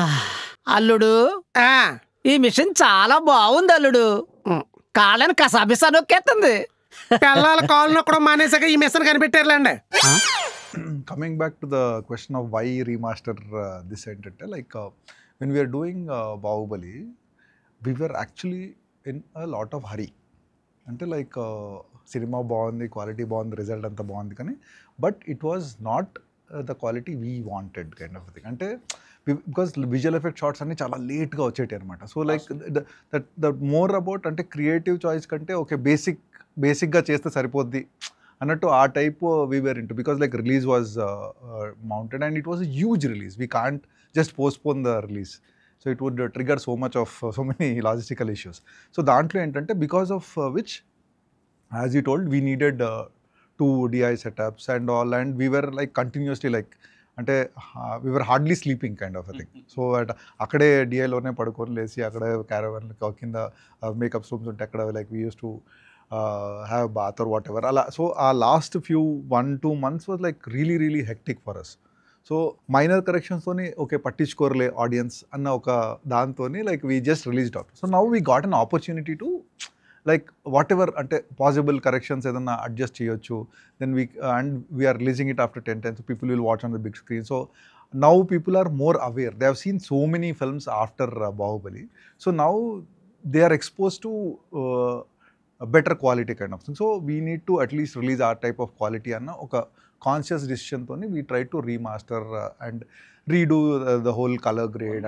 ఆ, అల్లుడు ఆ, ఈ మిషన్ చాలా బాగుంది అల్లుడు. ఉమ్. కాళ్ళని కసాబిసా నొక్కేస్తుంది. పిల్లల కాలు నొక్కడం మానేసాక ఈ machine కనిపెట్టారులేండి. Coming back to the question of why remaster this entity, like when we are doing Bahubali, we were actually in a lot of hurry. అంటే లైక్ సినిమా బాగుంది, క్వాలిటీ బాగుంది, రిజల్ట్ అంతా బాగుంది, కానీ but it was not the quality we wanted kind of thing. అంటే because visual effect shots అన్ని చాలా లేట్గా వచ్చేటి అనమాట. So like that more about అంటే క్రియేటివ్ చాయిస్ కంటే ఓకే బేసిక్గా చేస్తే సరిపోద్ది అన్నట్టు ఆ type we're into, because like release was mounted and it was a huge release. We can't just postpone the release. So it would trigger so much of so many logistical issues. So దాంట్లో ఏంటంటే because of which as you told we needed 2 DI setups and all, and we were like continuously like అంటే we were hardly sleeping kind of a thing. So అక్కడే డిఐలోనే పడుకొని లేచి అక్కడే caravan కింద makeup rooms ఉంటే అక్కడ like we use to have bath or whatever అలా. So uh last few 1-2 months was like really hectic for us. So minor కరెక్షన్స్తోని ఓకే పట్టించుకోరలే ఆడియన్స్ అన్న ఒక దాంతోని like we just released out. So now we got an opportunity to like whatever అంటే possible corrections ఏదన్నా adjust చేయొచ్చు. Then we and we are releasing it after 10 times. People will watch on the big screen. So now people are more aware. They have seen so many films after Bahubali. So now they are exposed to a better quality kind of thing. So we need to at least release our type of quality anna oka conscious decision toni we try to remaster and redo the whole color grade.